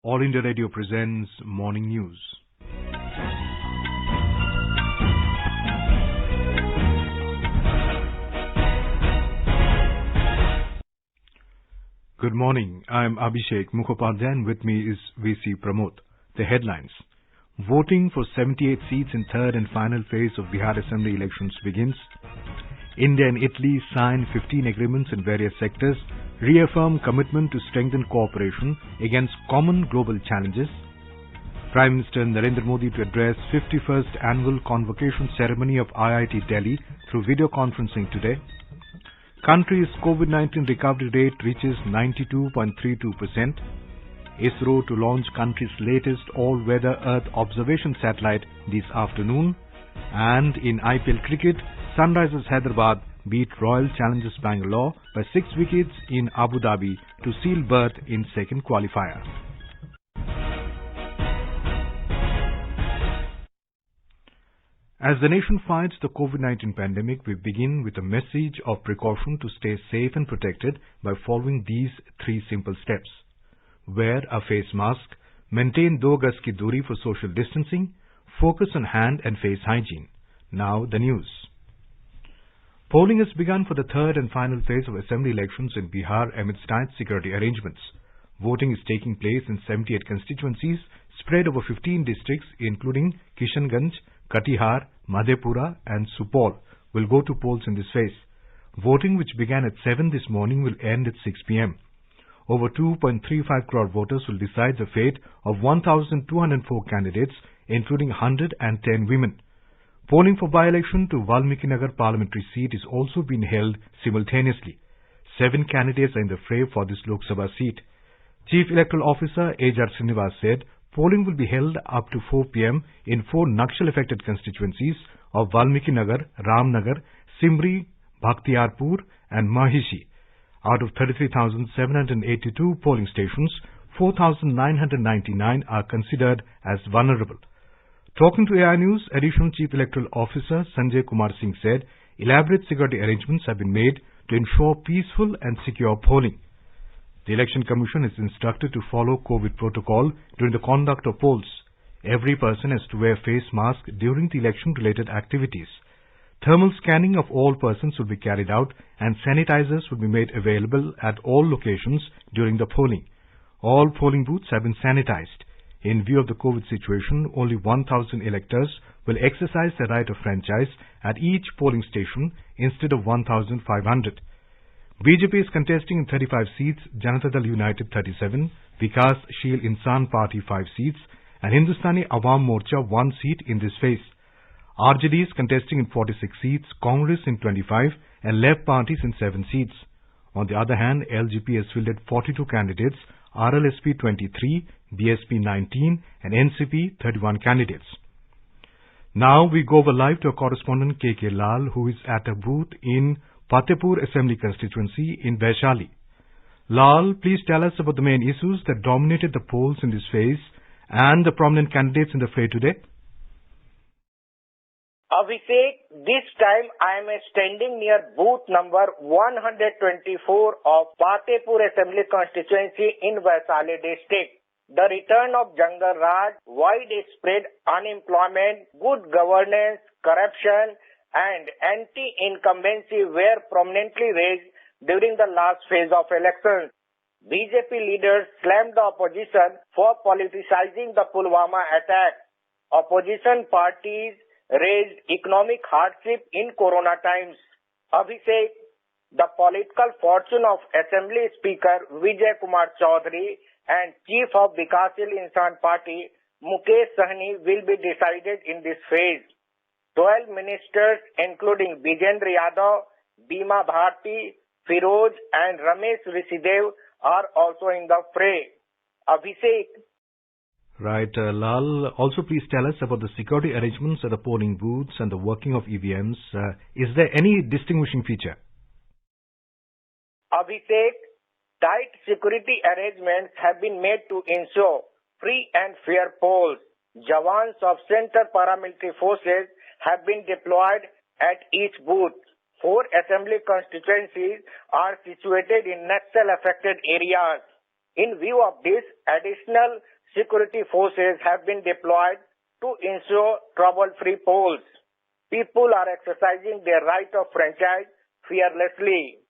All India Radio presents Morning News. Good morning. I am Abhishek Mukhopadhyay and with me is VC Pramod. The headlines. Voting for 78 seats in third and final phase of Bihar Assembly elections begins. India and Italy sign 15 agreements in various sectors, reaffirm commitment to strengthen cooperation against common global challenges. Prime Minister Narendra Modi to address 51st annual convocation ceremony of IIT Delhi through video conferencing today. Country's COVID-19 recovery rate reaches 92.32%. ISRO to launch country's latest all-weather Earth observation satellite this afternoon. And in IPL cricket, Sunrisers Hyderabad beat Royal Challengers Bangalore by 6 wickets in Abu Dhabi to seal berth in second qualifier. As the nation fights the COVID-19 pandemic, we begin with a message of precaution to stay safe and protected by following these 3 simple steps. Wear a face mask, maintain 2 gaz ki duri for social distancing, focus on hand and face hygiene. Now the news. Polling has begun for the third and final phase of assembly elections in Bihar amidst tight security arrangements. Voting is taking place in 78 constituencies spread over 15 districts including Kishanganj, Katihar, Madhepura and Supol will go to polls in this phase. Voting, which began at 7 this morning, will end at 6 p.m. Over 2.35 crore voters will decide the fate of 1,204 candidates, including 110 women. Polling for by-election to Valmiki Nagar parliamentary seat is also being held simultaneously. 7 candidates are in the fray for this Lok Sabha seat. Chief Electoral Officer H.R. Srinivas said polling will be held up to 4 p.m. in 4 Naxal-affected constituencies of Valmiki Nagar, Ramnagar, Simri, Bhaktiyarpur and Mahishi. Out of 33,782 polling stations, 4,999 are considered as vulnerable. Talking to AI News, Additional Chief Electoral Officer Sanjay Kumar Singh said elaborate security arrangements have been made to ensure peaceful and secure polling. The Election Commission is instructed to follow COVID protocol during the conduct of polls. Every person has to wear face mask during the election-related activities. Thermal scanning of all persons will be carried out and sanitizers will be made available at all locations during the polling. All polling booths have been sanitized. In view of the COVID situation, only 1,000 electors will exercise their right of franchise at each polling station instead of 1,500. BJP is contesting in 35 seats, Janata Dal United 37, Vikas Sheel Insan Party 5 seats, and Hindustani Awam Morcha 1 seat in this phase. RJD is contesting in 46 seats, Congress in 25, and left parties in 7 seats. On the other hand, LGP has fielded 42 candidates, RLSP 23, BSP 19, and NCP 31 candidates. Now we go over live to our correspondent KK Lal, who is at a booth in Fatehpur Assembly constituency in Vaishali. Lal, please tell us about the main issues that dominated the polls in this phase and the prominent candidates in the fray today. Abhishek, this time I am standing near booth number 124 of Fatehpur Assembly constituency in Vaishali district. The return of Jungle Raj, widespread unemployment, good governance, corruption and anti-incumbency were prominently raised during the last phase of elections. BJP leaders slammed the opposition for politicizing the Pulwama attack. Opposition parties raised economic hardship in corona times. Abhishek, the political fortune of Assembly Speaker Vijay Kumar Chaudhary and Chief of Vikasil Insan Party Mukesh Sahni will be decided in this phase. 12 ministers including Bijendra Yadav, Bima Bharti, Firoz and Ramesh Rishidev are also in the fray. Abhishek. Right, Lal, also please tell us about the security arrangements at the polling booths and the working of EVMs. Is there any distinguishing feature? Abhishek, tight security arrangements have been made to ensure free and fair polls. Jawans of Central Paramilitary Forces have been deployed at each booth. 4 assembly constituencies are situated in Naxal-affected areas. In view of this, additional security forces have been deployed to ensure trouble-free polls. People are exercising their right of franchise fearlessly.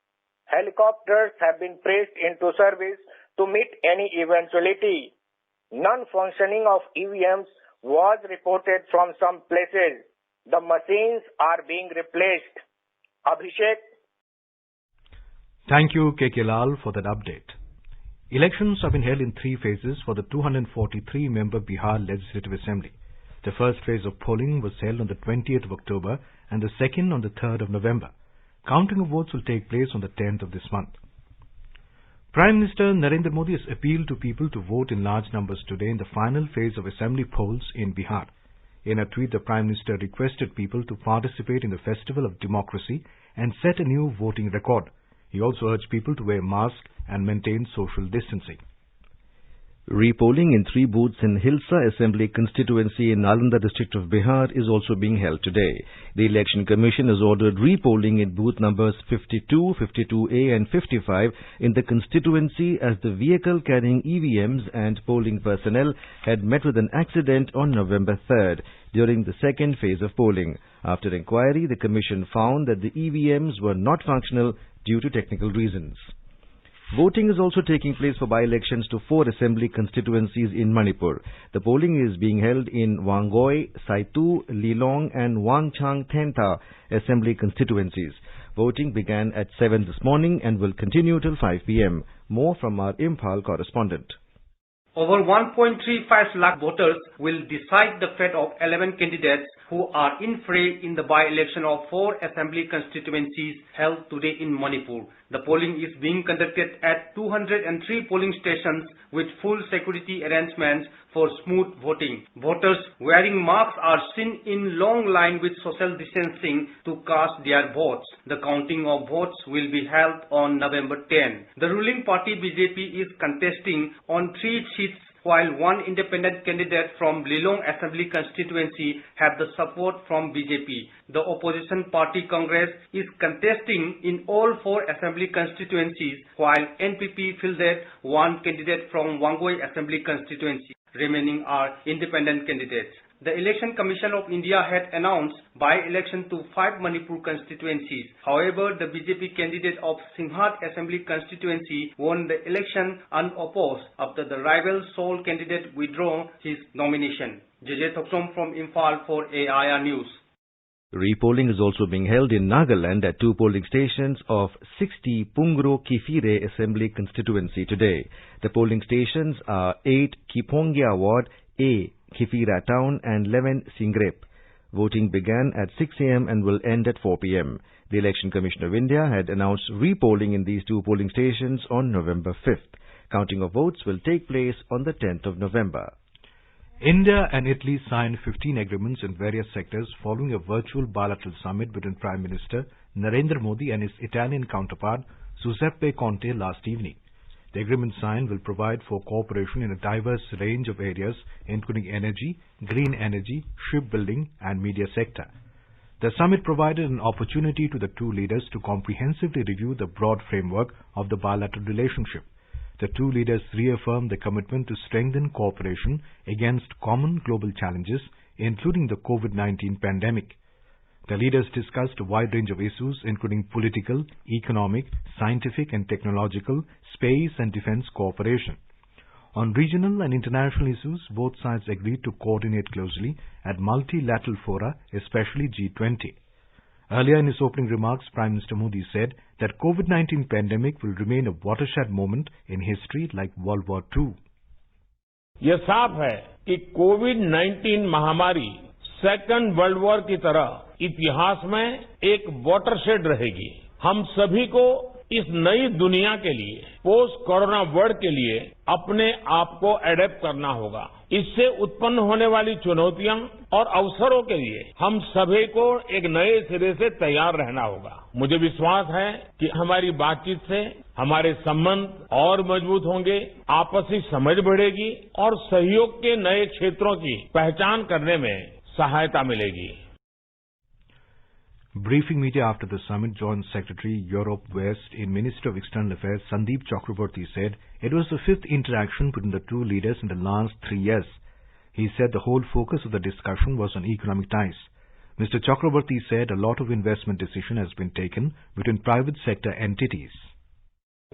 Helicopters have been placed into service to meet any eventuality. Non-functioning of EVMs was reported from some places. The machines are being replaced. Abhishek. Thank you, KK Lal, for that update. Elections have been held in 3 phases for the 243-member Bihar Legislative Assembly. The first phase of polling was held on the 20th of October and the second on the 3rd of November. Counting of votes will take place on the 10th of this month. Prime Minister Narendra Modi has appealed to people to vote in large numbers today in the final phase of assembly polls in Bihar. In a tweet, the Prime Minister requested people to participate in the festival of democracy and set a new voting record. He also urged people to wear masks and maintain social distancing. Repolling in 3 booths in Hilsa Assembly constituency in Nalanda district of Bihar is also being held today. The Election Commission has ordered repolling in booth numbers 52, 52A and 55 in the constituency as the vehicle carrying EVMs and polling personnel had met with an accident on November 3rd during the second phase of polling. After inquiry, the Commission found that the EVMs were not functional due to technical reasons. Voting is also taking place for by-elections to 4 assembly constituencies in Manipur. The polling is being held in Wangoi, Saitu, Lilong and Wangchang Thenta assembly constituencies. Voting began at 7 this morning and will continue till 5 p.m. More from our Imphal correspondent. Over 1.35 lakh voters will decide the fate of 11 candidates who are in fray in the by-election of 4 assembly constituencies held today in Manipur. The polling is being conducted at 203 polling stations with full security arrangements for smooth voting. Voters wearing masks are seen in long line with social distancing to cast their votes. The counting of votes will be held on November 10. The ruling party BJP is contesting on 3 seats while 1 independent candidate from Lilong Assembly constituency have the support from BJP. The opposition party Congress is contesting in all 4 assembly constituencies while NPP fielded 1 candidate from Wangoi Assembly constituency. Remaining are independent candidates. The Election Commission of India had announced by-election to 5 Manipur constituencies. However, the BJP candidate of Singhat Assembly constituency won the election unopposed after the rival sole candidate withdrew his nomination. JJ Thoksom from Imphal for AIR News. Repolling is also being held in Nagaland at 2 polling stations of 60 Pungro Kifire Assembly constituency today. The polling stations are 8 Kipongia Ward A, Kifira Town and 11 Singrep. Voting began at 6 a.m. and will end at 4 p.m. The Election Commission of India had announced repolling in these 2 polling stations on November 5th. Counting of votes will take place on the 10th of November. India and Italy signed 15 agreements in various sectors following a virtual bilateral summit between Prime Minister Narendra Modi and his Italian counterpart Giuseppe Conte last evening. The agreement signed will provide for cooperation in a diverse range of areas including energy, green energy, shipbuilding and media sector. The summit provided an opportunity to the 2 leaders to comprehensively review the broad framework of the bilateral relationship. The 2 leaders reaffirmed the commitment to strengthen cooperation against common global challenges, including the COVID-19 pandemic. The leaders discussed a wide range of issues including political, economic, scientific and technological, space and defense cooperation. On regional and international issues, both sides agreed to coordinate closely at multilateral fora, especially G20. Earlier in his opening remarks, Prime Minister Modi said that COVID-19 pandemic will remain a watershed moment in history like World War II. ये साफ है कि कोविड-19 महामारी second world war की तरह इतिहास में एक वाटरशेड रहेगी। हम सभी को इस नई दुनिया के लिए, पोस्ट कोरोना वर्ल्ड के लिए अपने आप को एडेप्ट करना होगा। इससे उत्पन्न होने वाली चुनौतियां और अवसरों के लिए हम सभी को एक नए सिरे से तैयार रहना होगा। मुझे विश्वास है कि हमारी बातचीत से हमारे संबंध और मजबूत होंगे, आपसी समझ बढ़ेगी और सहयोग के नए क्षेत्रों की पहचान करने में सहायता मिलेगी। Briefing media after the summit, Joint Secretary Europe West in Ministry of External Affairs Sandeep Chakraborty said it was the fifth interaction between the two leaders in the last 3 years. He said the whole focus of the discussion was on economic ties. Mr. Chakraborty said a lot of investment decision has been taken between private sector entities.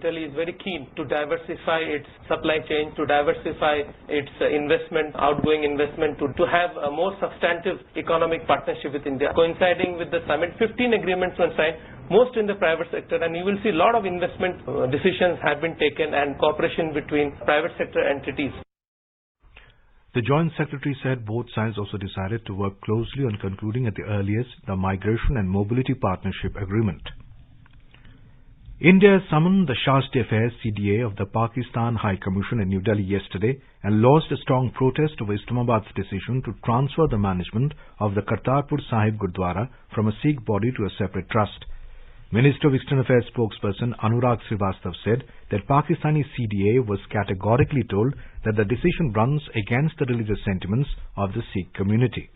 Italy is very keen to diversify its supply chain, to diversify its investment, outgoing investment, to have a more substantive economic partnership with India. Coinciding with the summit, 15 agreements were signed, most in the private sector, and you will see a lot of investment decisions have been taken and cooperation between private sector entities. The Joint Secretary said both sides also decided to work closely on concluding at the earliest the Migration and Mobility Partnership Agreement. India summoned the Shasti Affairs CDA of the Pakistan High Commission in New Delhi yesterday and lodged a strong protest over Islamabad's decision to transfer the management of the Kartarpur Sahib Gurdwara from a Sikh body to a separate trust. Minister of External Affairs spokesperson Anurag Srivastav said that Pakistani CDA was categorically told that the decision runs against the religious sentiments of the Sikh community.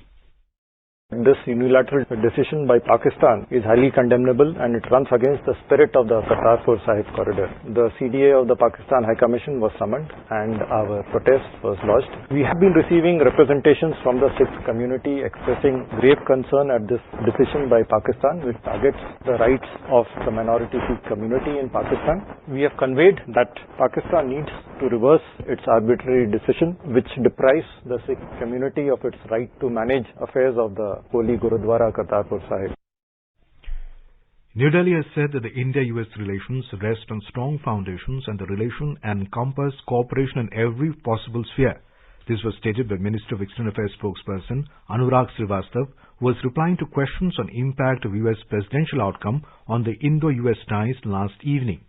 This unilateral decision by Pakistan is highly condemnable and it runs against the spirit of the Kartarpur Sahib corridor. The CDA of the Pakistan High Commission was summoned and our protest was lodged. We have been receiving representations from the Sikh community expressing grave concern at this decision by Pakistan, which targets the rights of the minority Sikh community in Pakistan. We have conveyed that Pakistan needs to reverse its arbitrary decision, which deprives the Sikh community of its right to manage affairs of the Holy Gurudwara Kartarpur Sahib. New Delhi has said that the India-US relations rest on strong foundations and the relation encompass cooperation in every possible sphere. This was stated by Minister of External Affairs spokesperson Anurag Srivastav, who was replying to questions on impact of US presidential outcome on the Indo-US ties last evening.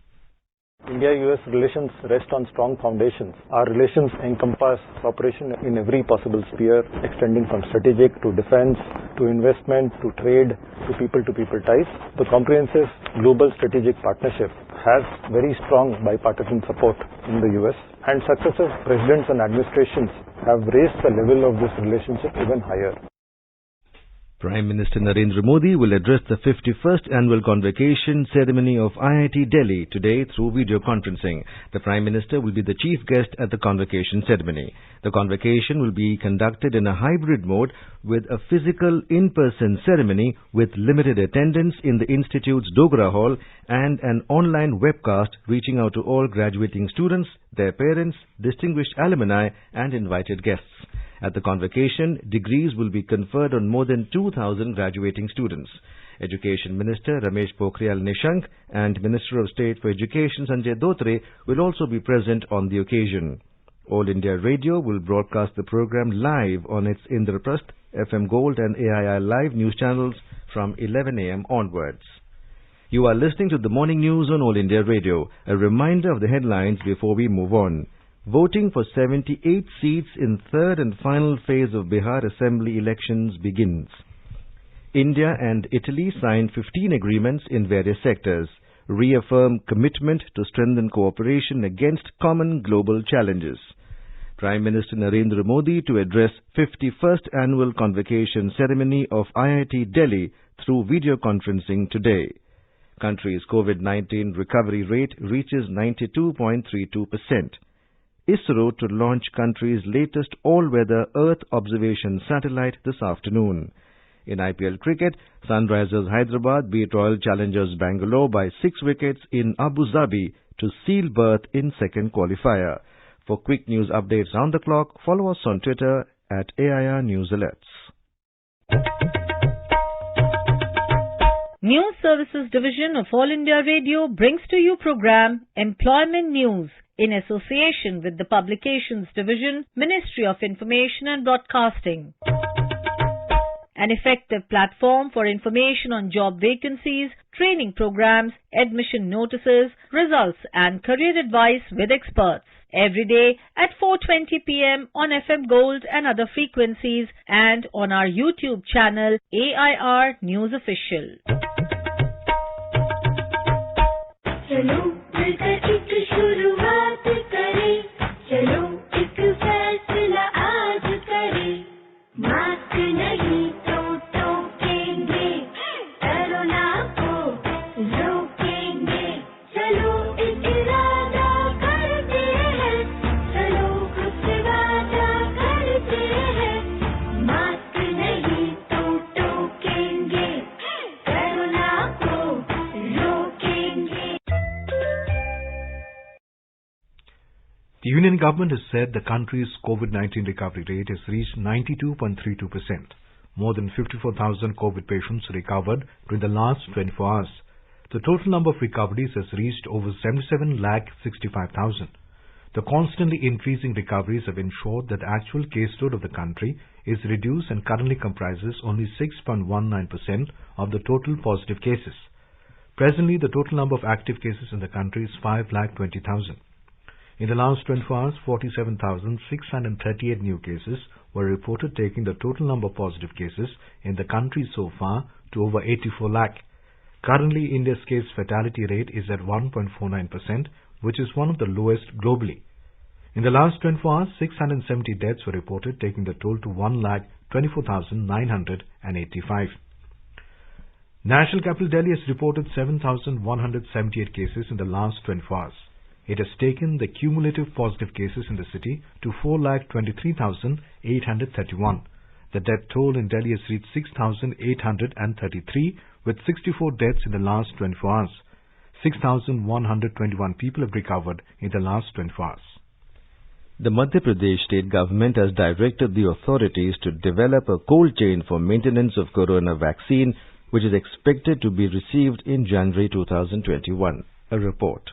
India-US relations rest on strong foundations. Our relations encompass cooperation in every possible sphere, extending from strategic to defense, to investment, to trade, to people-to-people ties. The comprehensive global strategic partnership has very strong bipartisan support in the US, and successive presidents and administrations have raised the level of this relationship even higher. Prime Minister Narendra Modi will address the 51st annual convocation ceremony of IIT Delhi today through video conferencing. The Prime Minister will be the chief guest at the convocation ceremony. The convocation will be conducted in a hybrid mode with a physical in-person ceremony with limited attendance in the Institute's Dogra Hall and an online webcast reaching out to all graduating students, their parents, distinguished alumni and invited guests. At the convocation, degrees will be conferred on more than 2,000 graduating students. Education Minister Ramesh Pokhriyal Nishank and Minister of State for Education Sanjay Dhotre will also be present on the occasion. All India Radio will broadcast the program live on its Indraprasth, FM Gold and AIR Live news channels from 11 a.m. onwards. You are listening to the morning news on All India Radio. A reminder of the headlines before we move on. Voting for 78 seats in third and final phase of Bihar Assembly elections begins. India and Italy signed 15 agreements in various sectors, reaffirm commitment to strengthen cooperation against common global challenges. Prime Minister Narendra Modi to address 51st annual convocation ceremony of IIT Delhi through video conferencing today. Country's COVID-19 recovery rate reaches 92.32%. ISRO to launch country's latest all-weather Earth observation satellite this afternoon. In IPL cricket, Sunrisers Hyderabad beat Royal Challengers Bangalore by 6 wickets in Abu Dhabi to seal berth in second qualifier. For quick news updates round the clock, follow us on Twitter at AIR News Alerts. News Services Division of All India Radio brings to you program Employment News in association with the Publications Division, Ministry of Information and Broadcasting. An effective platform for information on job vacancies, training programs, admission notices, results and career advice with experts. Every day at 4:20 p.m. on FM Gold and other frequencies and on our YouTube channel AIR News Official. Mask नहीं तो टोकेंगे, Union government has said the country's COVID-19 recovery rate has reached 92.32%. More than 54,000 COVID patients recovered during the last 24 hours. The total number of recoveries has reached over 77,65,000. The constantly increasing recoveries have ensured that the actual caseload of the country is reduced and currently comprises only 6.19% of the total positive cases. Presently, the total number of active cases in the country is 5,20,000. In the last 24 hours, 47,638 new cases were reported, taking the total number of positive cases in the country so far to over 84 lakh. Currently, India's case fatality rate is at 1.49%, which is one of the lowest globally. In the last 24 hours, 670 deaths were reported, taking the total to 1,24,985. National capital Delhi has reported 7,178 cases in the last 24 hours. It has taken the cumulative positive cases in the city to 4,23,831. The death toll in Delhi has reached 6,833 with 64 deaths in the last 24 hours. 6,121 people have recovered in the last 24 hours. The Madhya Pradesh state government has directed the authorities to develop a cold chain for maintenance of corona vaccine, which is expected to be received in January 2021. A report.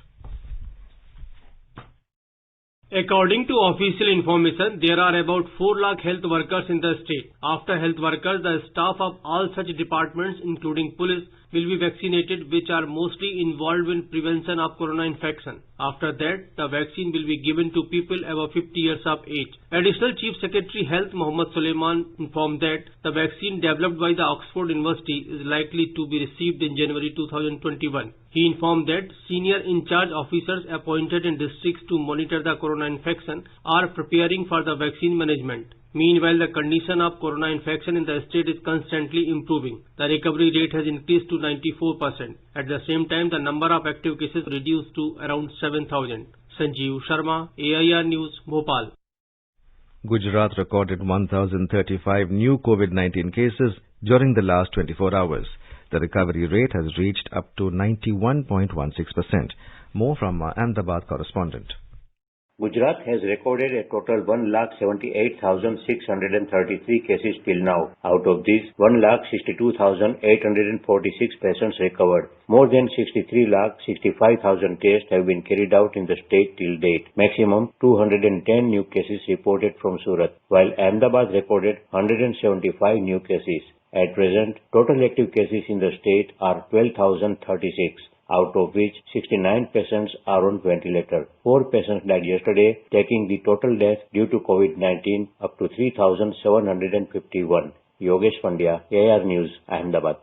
According to official information, there are about 4 lakh health workers in the state. After health workers, the staff of all such departments, including police, will be vaccinated, which are mostly involved in prevention of corona infection. After that, the vaccine will be given to people above 50 years of age. Additional Chief Secretary Health Mohammad Suleiman informed that the vaccine developed by the Oxford University is likely to be received in January 2021. He informed that senior in-charge officers appointed in districts to monitor the corona infection are preparing for the vaccine management. Meanwhile, the condition of corona infection in the state is constantly improving. The recovery rate has increased to 94%. At the same time, the number of active cases reduced to around 7,000. Sanjeev Sharma, AIR News, Bhopal. Gujarat recorded 1,035 new COVID-19 cases during the last 24 hours. The recovery rate has reached up to 91.16%. More from our Ahmedabad correspondent. Gujarat has recorded a total 1,78,633 cases till now. Out of these, 1,62,846 patients recovered. More than 63,65,000 tests have been carried out in the state till date. Maximum 210 new cases reported from Surat, while Ahmedabad recorded 175 new cases. At present, total active cases in the state are 12,036. Out of which 69 patients are on ventilator. 4 patients died yesterday, taking the total death due to COVID-19 up to 3,751. Yogesh Pandya, AIR News, Ahmedabad.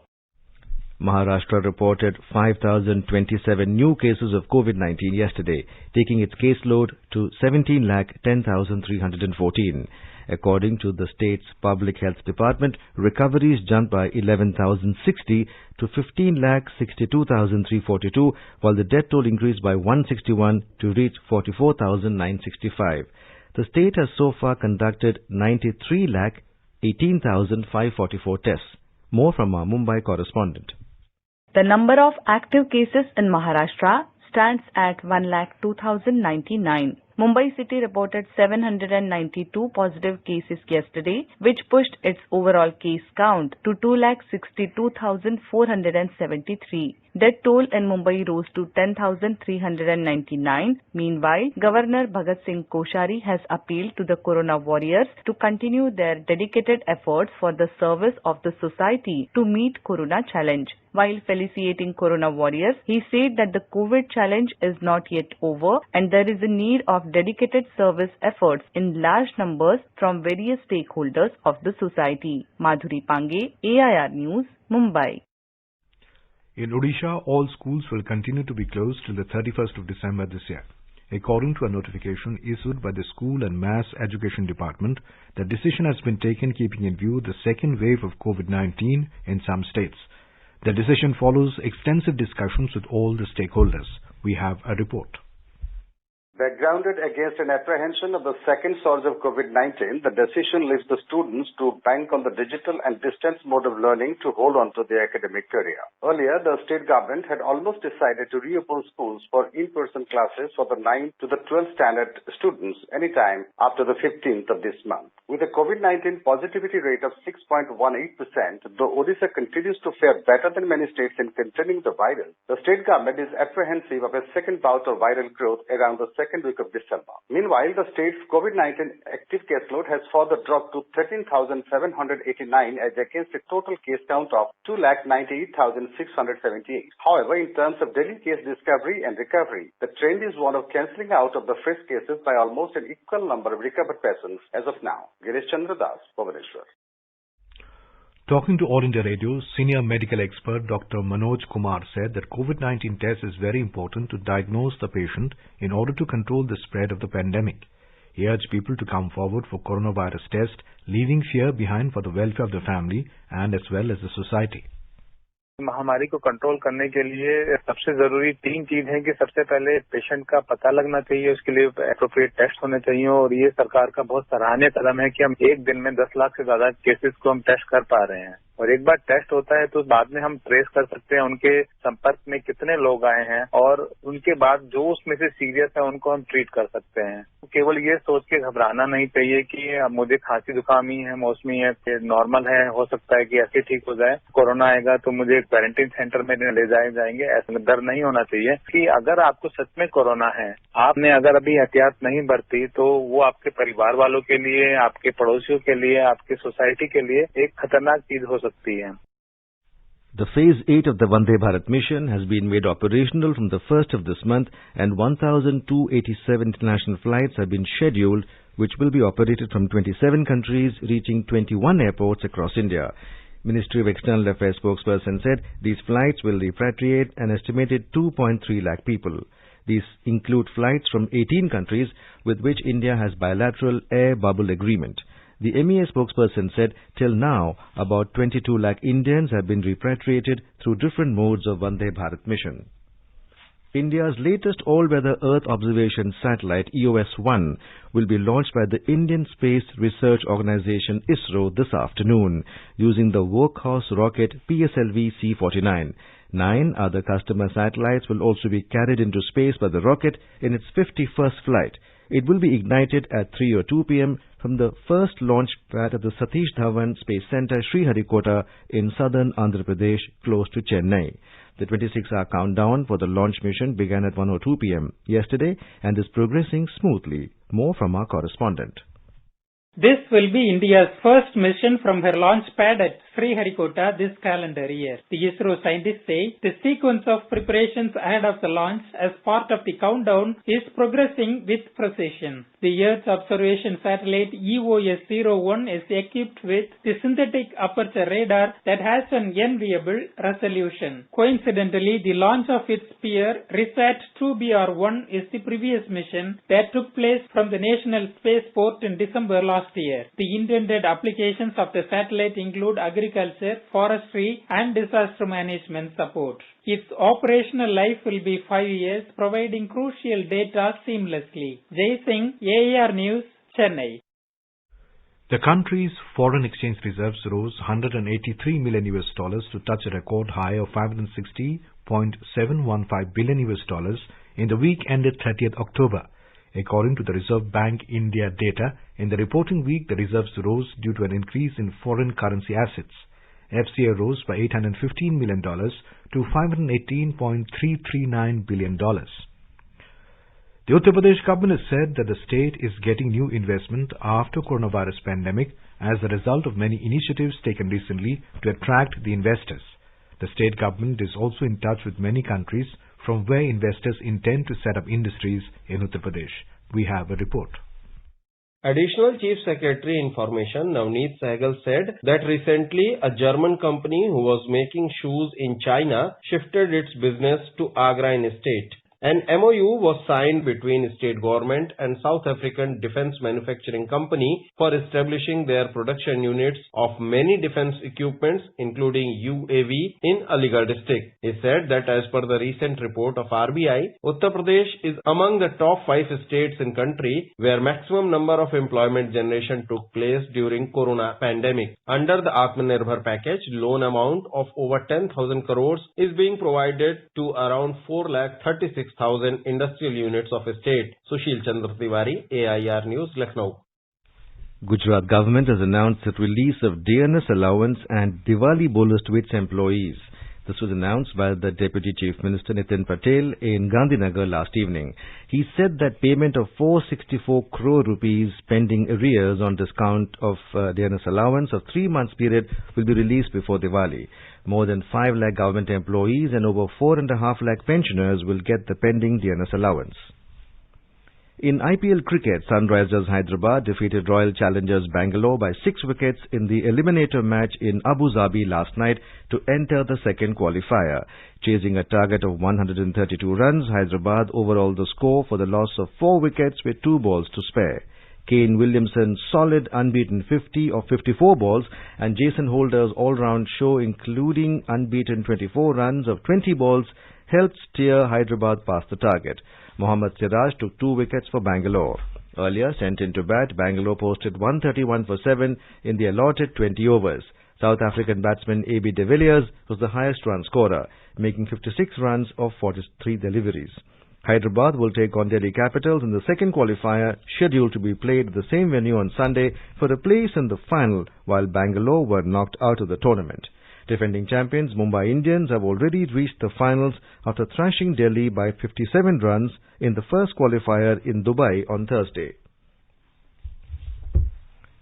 Maharashtra reported 5,027 new cases of COVID-19 yesterday, taking its caseload to 17,10,314. According to the state's Public Health Department, recoveries jumped by 11,060 to 15,62,342, while the death toll increased by 161 to reach 44,965. The state has so far conducted 93,18,544 tests. More from our Mumbai correspondent. The number of active cases in Maharashtra stands at 1,02,099. Mumbai city reported 792 positive cases yesterday, which pushed its overall case count to 2,62,473. Death toll in Mumbai rose to 10,399. Meanwhile, Governor Bhagat Singh Koshari has appealed to the Corona warriors to continue their dedicated efforts for the service of the society to meet Corona challenge. While felicitating Corona warriors, he said that the COVID challenge is not yet over and there is a need of dedicated service efforts in large numbers from various stakeholders of the society. Madhuri Pange, AIR News, Mumbai. In Odisha, all schools will continue to be closed till the 31st of December this year. According to a notification issued by the School and Mass Education Department, the decision has been taken keeping in view the second wave of COVID-19 in some states. The decision follows extensive discussions with all the stakeholders. We have a report. Backgrounded against an apprehension of the second surge of COVID-19, the decision leaves the students to bank on the digital and distance mode of learning to hold on to their academic career. Earlier, the state government had almost decided to reopen schools for in-person classes for the 9th to the 12th standard students anytime after the 15th of this month. With a COVID-19 positivity rate of 6.18%, though Odisha continues to fare better than many states in containing the virus, the state government is apprehensive of a second bout of viral growth around the second week of December. Meanwhile, the state's COVID-19 active caseload has further dropped to 13,789 as against a total case count of 298,678. However, in terms of daily case discovery and recovery, the trend is one of cancelling out of the fresh cases by almost an equal number of recovered patients as of now. Girish Chandra Das, Bhubaneswar. Talking to All India Radio, senior medical expert Dr. Manoj Kumar said that COVID-19 test is very important to diagnose the patient in order to control the spread of the pandemic. He urged people to come forward for coronavirus test, leaving fear behind for the welfare of the family and as well as the society. महामारी को control करने के लिए सबसे जरूरी 3 चीज है कि सबसे पहले पेशेंट का पता लगना चाहिए, उसके लिए एप्रोप्रिएट टेस्ट होने चाहिए और ये सरकार का बहुत सराहनीय कदम है कि हम एक दिन में 10 लाख से ज्यादा केसेस को हम टेस्ट कर पा रहे हैं और एक बार टेस्ट होता है तो बाद में हम ट्रेस कर सकते हैं उनके संपर्क में कितने लोग आए हैं और उनके बाद जो उसमें से सीरियस है उनको हम ट्रीट कर सकते हैं। केवल ये सोच के घबराना नहीं चाहिए कि मुझे खांसी जुकाम ही है, मौसमी है, नॉर्मल है, हो सकता है कि ऐसे ठीक हो जाए, कोरोना आएगा तो मुझे क्वारंटीन सेंटर में ले जाए जाएंगे, ऐसा डर नहीं होना चाहिए कि अगर आपको सच में कोरोना है, आपने अगर अभी एहतियात नहीं बरती तो वो आपके परिवार वालों के लिए, आपके पड़ोसियों के लिए, आपकी सोसाइटी के लिए एक खतरनाक चीज हो सकती है। The Phase 8 of the Vande Bharat mission has been made operational from the 1st of this month and 1,287 international flights have been scheduled which will be operated from 27 countries reaching 21 airports across India. Ministry of External Affairs spokesperson said these flights will repatriate an estimated 2.3 lakh people. These include flights from 18 countries with which India has bilateral air bubble agreement. The MEA spokesperson said till now about 22 lakh Indians have been repatriated through different modes of Vande Bharat mission. India's latest all-weather Earth observation satellite EOS-1 will be launched by the Indian Space Research Organisation ISRO this afternoon using the workhorse rocket PSLV C-49. 9 other customer satellites will also be carried into space by the rocket in its 51st flight. It will be ignited at 3:02 p.m. from the first launch pad of the Satish Dhawan Space Centre, Sriharikota in southern Andhra Pradesh, close to Chennai. The 26-hour countdown for the launch mission began at 1:02 p.m. yesterday and is progressing smoothly. More from our correspondent. This will be India's first mission from her launch pad at Sriharikota this calendar year. The ISRO scientists say the sequence of preparations ahead of the launch as part of the countdown is progressing with precision. The Earth observation satellite EOS-01 is equipped with the synthetic aperture radar that has an enviable resolution. Coincidentally, the launch of its peer RISAT-2BR-1 is the previous mission that took place from the National Spaceport in December last year. The intended applications of the satellite include agriculture, forestry and disaster management support. Its operational life will be 5 years, providing crucial data seamlessly. Jai Singh, AAR News, Chennai. The country's foreign exchange reserves rose $183 million to touch a record high of $560.715 billion in the week ended 30th October. According to the Reserve Bank India data, in the reporting week, the reserves rose due to an increase in foreign currency assets. FCA rose by $815 million to $518.339 billion. The Uttar Pradesh government has said that the state is getting new investment after coronavirus pandemic as a result of many initiatives taken recently to attract the investors. The state government is also in touch with many countries from where investors intend to set up industries in Uttar Pradesh. We have a report. Additional Chief Secretary Information Navneet Sehgal said that recently a German company who was making shoes in China shifted its business to Agra in state. An MOU was signed between state government and South African Defence Manufacturing Company for establishing their production units of many defence equipments, including UAV, in Aligarh district. He said that as per the recent report of RBI, Uttar Pradesh is among the top 5 states in country where maximum number of employment generation took place during Corona pandemic. Under the Atmanirbhar package, loan amount of over 10,000 crores is being provided to around 4,36,000 industrial units of a state. Sushil Chandra Tiwari, AIR News, Lucknow. Gujarat government has announced the release of DNS allowance and Diwali bonus to its employees. This was announced by the Deputy Chief Minister Nitin Patel in Gandhinagar last evening. He said that payment of 464 crore rupees pending arrears on discount of DNS allowance of 3 months period will be released before Diwali. More than 5 lakh government employees and over 4.5 lakh pensioners will get the pending DNS allowance. In IPL cricket, Sunrisers Hyderabad defeated Royal Challengers Bangalore by 6 wickets in the eliminator match in Abu Dhabi last night to enter the second qualifier. Chasing a target of 132 runs, Hyderabad overall the score for the loss of 4 wickets with 2 balls to spare. Kane Williamson's solid unbeaten 50 of 54 balls and Jason Holder's all-round show including unbeaten 24 runs of 20 balls helped steer Hyderabad past the target. Mohammad Siraj took 2 wickets for Bangalore. Earlier, sent into bat, Bangalore posted 131 for 7 in the allotted 20 overs. South African batsman A.B. de Villiers was the highest run scorer, making 56 runs of 43 deliveries. Hyderabad will take on Delhi Capitals in the second qualifier, scheduled to be played at the same venue on Sunday for a place in the final, while Bangalore were knocked out of the tournament. Defending champions Mumbai Indians have already reached the finals after thrashing Delhi by 57 runs in the first qualifier in Dubai on Thursday.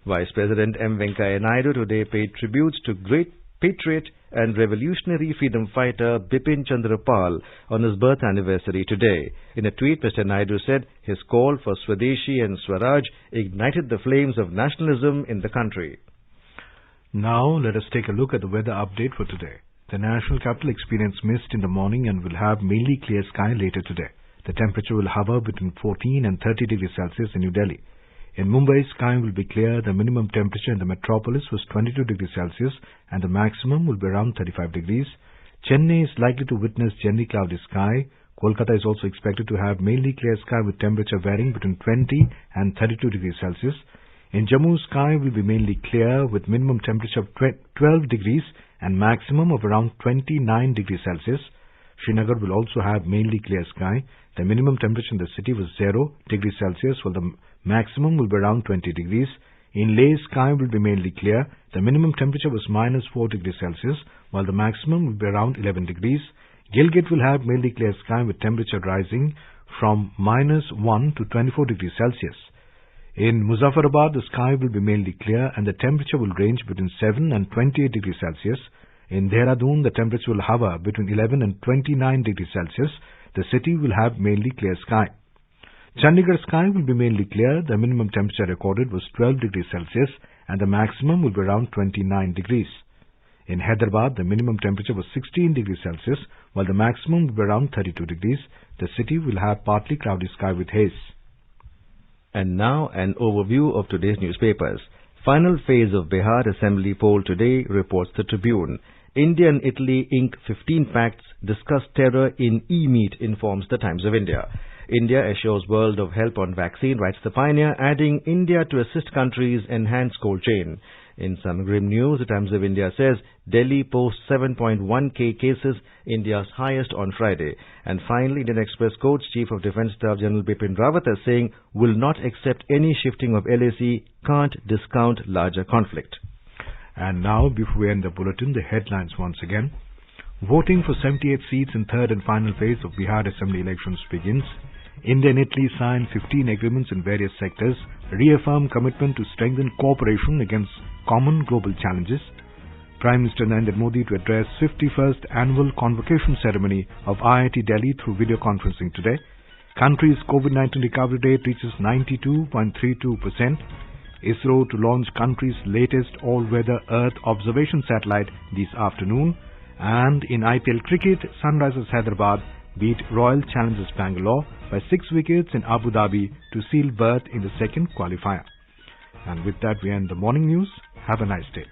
Vice President M. Venkaiah Naidu today paid tributes to great patriot and revolutionary freedom fighter Bipin Chandra Pal on his birth anniversary today. In a tweet, Mr. Naidu said his call for Swadeshi and Swaraj ignited the flames of nationalism in the country. Now, let us take a look at the weather update for today. The national capital experienced mist in the morning and will have mainly clear sky later today. The temperature will hover between 14 and 30 degrees Celsius in New Delhi. In Mumbai, sky will be clear. The minimum temperature in the metropolis was 22 degrees Celsius and the maximum will be around 35 degrees. Chennai is likely to witness generally cloudy sky. Kolkata is also expected to have mainly clear sky with temperature varying between 20 and 32 degrees Celsius. In Jammu, sky will be mainly clear with minimum temperature of 12 degrees and maximum of around 29 degrees Celsius. Srinagar will also have mainly clear sky. The minimum temperature in the city was 0 degrees Celsius while the maximum will be around 20 degrees. In Leh, sky will be mainly clear. The minimum temperature was -4 degrees Celsius while the maximum will be around 11 degrees. Gilgit will have mainly clear sky with temperature rising from -1 to 24 degrees Celsius. In Muzaffarabad, the sky will be mainly clear and the temperature will range between 7 and 28 degrees Celsius. In Dehradun, the temperature will hover between 11 and 29 degrees Celsius. The city will have mainly clear sky. Chandigarh sky will be mainly clear. The minimum temperature recorded was 12 degrees Celsius and the maximum will be around 29 degrees. In Hyderabad, the minimum temperature was 16 degrees Celsius while the maximum will be around 32 degrees. The city will have partly cloudy sky with haze. And now an overview of today's newspapers. Final phase of Bihar Assembly poll today, reports the Tribune. India and Italy ink 15 pacts, discuss terror in e-meet, informs the Times of India. India assures world of help on vaccine, writes the Pioneer, adding India to assist countries enhance cold chain. In some grim news, the Times of India says Delhi posts 7.1k cases, India's highest on Friday. And finally, Indian Express quotes Chief of Defence Staff General Bipin Rawat as saying, will not accept any shifting of LAC, can't discount larger conflict. And now, before we end the bulletin, the headlines once again. Voting for 78 seats in third and final phase of Bihar Assembly elections begins. India and Italy sign 15 agreements in various sectors, reaffirm commitment to strengthen cooperation against common global challenges. Prime Minister Narendra Modi to address 51st annual convocation ceremony of IIT Delhi through video conferencing today. Country's COVID-19 recovery rate reaches 92.32%. ISRO to launch country's latest all-weather Earth observation satellite this afternoon. And in IPL cricket, Sunrisers Hyderabad beat Royal Challengers Bangalore by 6 wickets in Abu Dhabi to seal berth in the second qualifier. And with that, we end the morning news. Have a nice day.